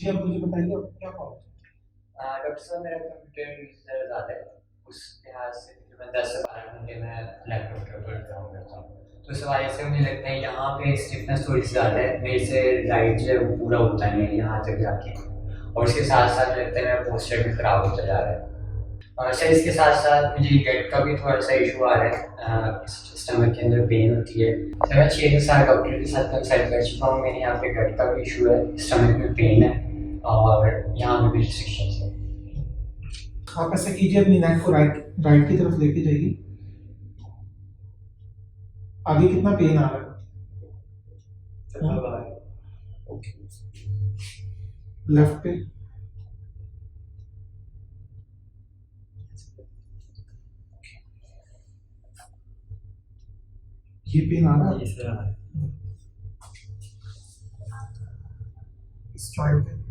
जी अब मुझे बताइए आप क्या प्रॉब्लम। डॉक्टर साहब मेरा कंप्यूटर यूज ज़रा ज़्यादा है। उस लिहाज से तकरीबन 10 से 12 घंटे मैं लैपटॉप के ऊपर काम करता हूँ। तो इस वजह से मुझे लगता है यहाँ पे स्टिफनेस थोड़ी सी ज़्यादा है, मेरे से राइट जो है वो पूरा होता नहीं है यहाँ तक जाके, और इसके साथ साथ मुझे लगता है मेरा पोस्चर भी ख़राब होता जा रहा है। और सर इसके साथ साथ मुझे गट का भी थोड़ा सा इशू आ रहा है, स्टमक के अंदर पेन होती है। सर मैं 6 से 7 डॉक्टर के साथ कंसल्ट कर चुका हूँ, मेरे यहाँ पे गट का भी इशू है, स्टमक में पेन है और यहाँ पे भी रिस्ट्रिक्शन है। आप ऐसा कीजिए अपनी नेक को राइट राइट की तरफ लेके जाइए। आगे कितना पेन आ रहा है? ओके। लेफ्ट पे ये पेन आ रहा है? ये सर इस जॉइंट पे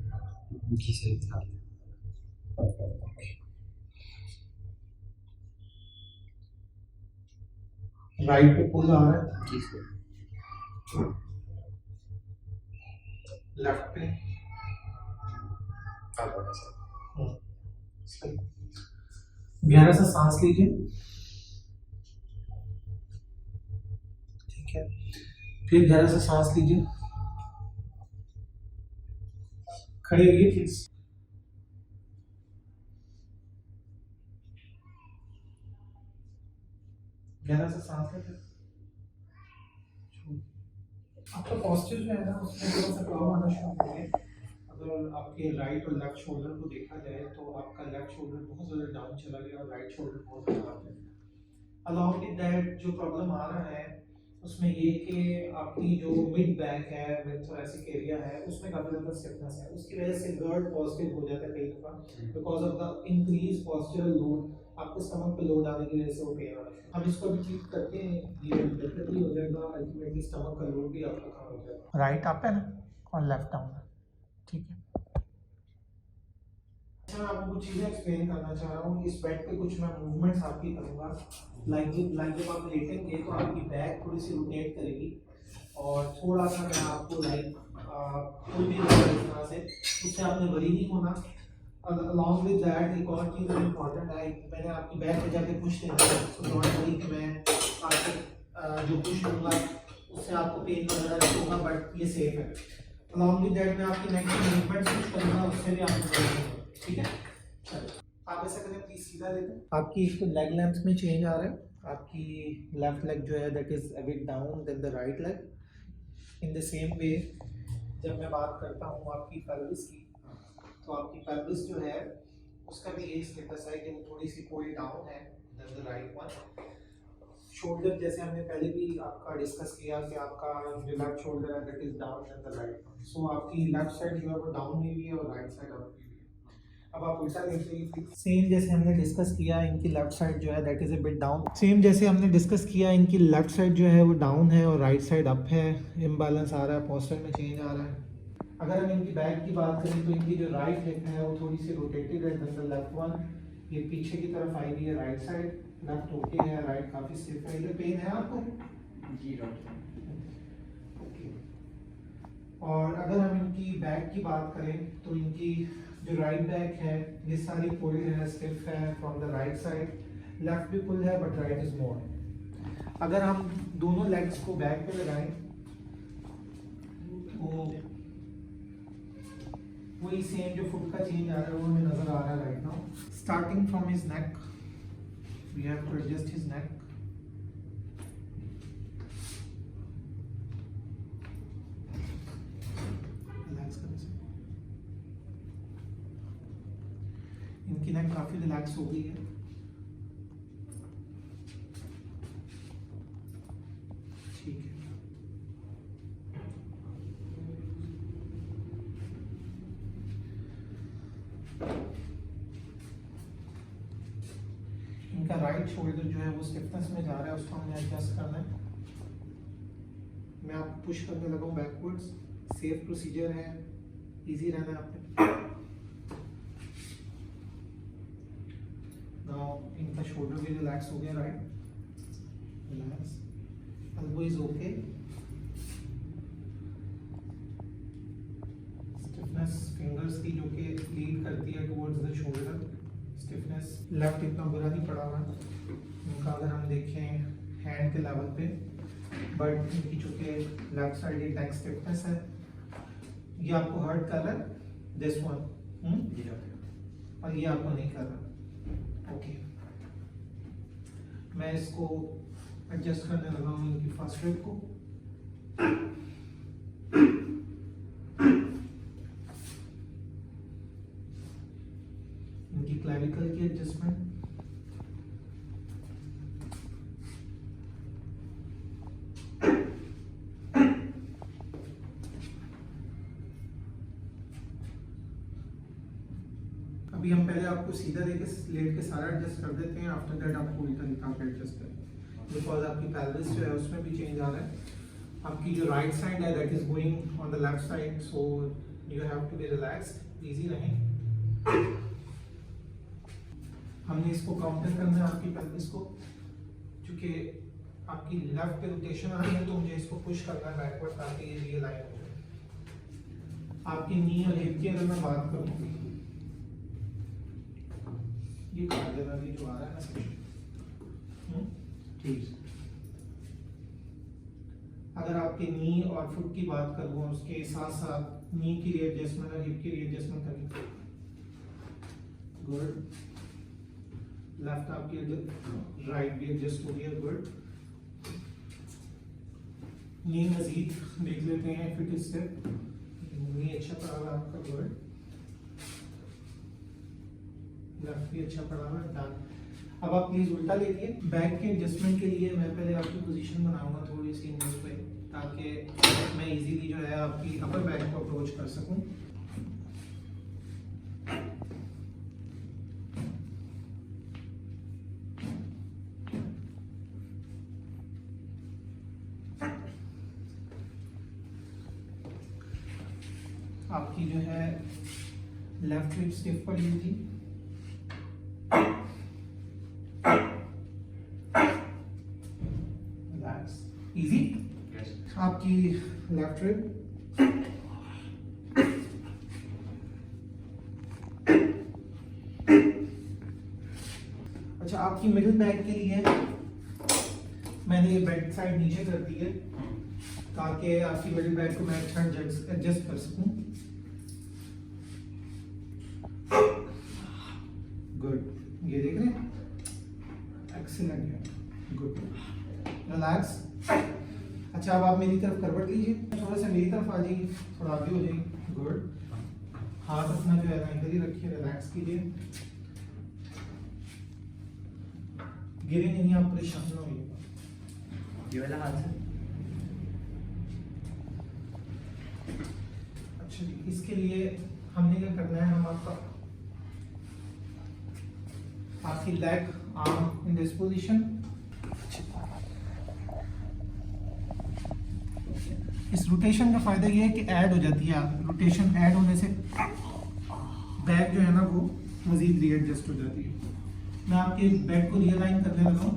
जी सही था। राइट पे पुल आ रहा है? जी सर। लेफ्ट पे सही। गहरा सा सांस लीजिए। ठीक है, फिर गहरा सा सांस लीजिए। खड़े होइए प्लीज। गहरा सा सांस लेते। आपका पॉस्चर जो है ना उसमें थोड़ा सा प्रॉब्लम आना शुरू हो गया। अगर आपके राइट और लेफ्ट शोल्डर को देखा जाए तो आपका लेफ्ट शोल्डर बहुत ज़्यादा डाउन चला गया और राइट शोल्डर बहुत ज़्यादा अप है। अलॉन्ग विद दैट जो प्रॉब्लम आ रहा है उसमें ये कि आपकी जो मिड बैक है, मिड थोरैसिक एरिया है, उसमें काफ़ी ज़्यादा स्टिफनेस है। उसकी वजह से गर्ड पॉजिटिव हो जाता है कई दफ़ा, because of the increase postural load. आपको स्टमक पे लोड आने की वजह से वो पेन आना शुरू। हम इसको भी ठीक करते हैं, ये डेफिनेटली हो जाएगा। अल्टीमेटली स्टमक का लोड भी आपका कम हो जाएगा। राइट अप है ना और लेफ्ट डाउन है, ठीक है। अच्छा, मैं आपको कुछ चीज़ें एक्सप्लेन करना चाह रहा हूँ। इस बेड पे कुछ मैं मूवमेंट्स आपकी करूँगा। लाइक जब आप लेटेंगे तो आपकी बैक थोड़ी सी रोटेट करेगी और थोड़ा सा मैं आपको पुल भी करूँगा इस तरह से, उससे आपने वरी नहीं होना। अलॉन्ग विद दैट एक और चीज़ इम्पॉर्टेंट है, मैंने आपकी बैक पे जाके पुश देना है, सो डोंट वरी कि मैं आपको जो पुश दूंगा उससे आपको पेन वगैरह होगा, बट ये सेफ है। अलॉन्ग विद दैट मैं आपकी नेक्स्ट मूवमेंट कुछ करूँगा, उससे भी आपको वरी नहीं होगा, ठीक है। चलो आप ऐसा करें, प्लीज सीधा लेते। आपकी एक तो लेग लेंथ में चेंज आ रहा है। आपकी लेफ्ट लेग जो है that is a bit down then the right leg. In the same way जब मैं बात करता हूँ आपकी पेल्विस की, तो आपकी पेल्विस जो है उसका भी यही स्टेटस है कि वो थोड़ी सी पूरी डाउन है then the right one. Shoulder जैसे हमने पहले भी आपका डिस्कस किया कि आपका जो लेफ्ट शोल्डर है that is down then the right one. So आपकी लेफ्ट साइड जो है वो डाउन में भी है और राइट साइड अप में भी है। अब आप उल्टा देखिए, सेम जैसे हमने डिस्कस किया इनकी लेफ्ट साइड जो है that is a bit down. Same जैसे हमने डिस्कस किया इनकी लेफ्ट साइड जो है वो डाउन है और राइट साइड अप है। इम्बैलेंस आ रहा है, पोस्चर में चेंज आ रहा है। अगर हम इनकी बैक की बात करें तो इनकी जो राइट हिप है वो थोड़ी सी रोटेटेड है देन द लेफ्ट वन। ये पीछे की तरफ आई हुई है राइट साइड, लेफ्ट ओके है, राइट काफी स्टिफ है। ये पेन है आपको? जी डॉक्टर। ओके। और अगर हम इनकी बैक की बात करें तो इनकी जो राइट बैक है ये सारी पुल है, स्टिफ है from the right side. Left भी पुल है बट राइट इज मोर। अगर हम दोनों लेग्स को बैक पे लगाएं तो वही सेम जो फुट का चेंज आ रहा है वो हमें नजर आ रहा है right now. Starting from his neck we have to adjust his neck. Relax करें से। इनकी नेक काफी रिलैक्स हो गई है, ठीक है। इनका राइट शोल्डर जो है वो स्टिफनेस में जा रहा है, उसको हमें एडजस्ट करना है। मैं आपको पुश करने लगा हूँ बैकवर्ड्स। सेफ प्रोसीजर है, इजी रहना है आपने। नाउ इनका शोल्डर भी रिलैक्स हो गया, right relax. Elbow is okay, stiffness stiffness fingers की जो कि लीड करती है towards the shoulder. Stiffness left इतना बुरा नहीं पड़ा हुआ इनका अगर हम देखें हैंड के लेवल पे, बट इनकी जो कि लेफ्ट साइड एक नेक स्टिफनेस है। ये आपको हर्ट कर रहा है दिस वन, और ये आपको नहीं कर रहा। ओके, मैं इसको एडजस्ट करने लगा हूँ इनकी फर्स्ट रिब को। इनकी क्लैविकल की एडजस्टमेंट, अभी हम पहले आपको सीधा देके लेट के सारा एडजस्ट कर देते हैं, आफ्टर दैट आपको उल्टा निकाल के एडजस्ट करें, बिकॉज आपकी पेल्विस जो है उसमें भी चेंज आ रहा है। आपकी जो राइट साइड है that is going on the left side, so you have to be relaxed, easy रहें। हमने इसको काउंटर करना है आपकी पेल्विस को, क्योंकि आपकी लेफ्ट पे रोटेशन आ रही है तो मुझे इसको पुश करना है बैकवर्ड ताकि ये रियलाइन हो जाए। आपकी नी और हिप की अगर मैं बात करूँ, ये कार्डियली जो आ रहा है ना सेक्शन, ठीक। अगर आपके नी और फुट की बात करूँ, उसके साथ साथ नी की रीएडजस्टमेंट और हिप की रीएडजस्टमेंट करें। गुड, लेफ्ट आपकी राइट भी एडजस्ट हो गया, गुड। नी मजीद देख लेते हैं फिट स्टेप, नी अच्छा पड़ा हुआ आपका, गुड। लेफ्ट भी अच्छा पड़ा हुआ है, डन। अब आप प्लीज उल्टा लेंगे। बैक के एडजस्टमेंट के लिए मैं पहले आपकी पोजीशन बनाऊंगा थोड़ी सी इन पे, ताकि मैं इजीली जो है आपकी अपर बैक को अप्रोच कर सकूं। आपकी जो है लेफ्ट हिप स्टिफ पड़ी हुई थी, इजी। आपकी लेफ्ट रिब, अच्छा आपकी मिडिल बैक के लिए मैंने ये बेड साइड नीचे कर दी है ताकि आपकी मिडिल बैक को मैं अच्छा एडजस्ट कर सकूं। गुड, ये देख रहे हैं, एक्सीलेंट है, गुड, रिलैक्स। अच्छा अब आप मेरी तरफ करवट लीजिए, थोड़ा सा मेरी तरफ आ जाइए, थोड़ा आगे हो जाइए, गुड। हाथ अपना जो है ना इधर ही रखिए, रिलैक्स कीजिए, गिरे नहीं, आप परेशान ना होइए। ये वाला हाथ से, अच्छा जी, इसके लिए हमने क्या करना है, हम आपकी leg arm in this position, इस रोटेशन का फायदा ये है कि ऐड हो जाती है, रोटेशन ऐड होने से बैक जो है ना वो मजीद रीएडजस्ट हो जाती है। मैं आपके बैक को रियलाइन करने लगा हूँ।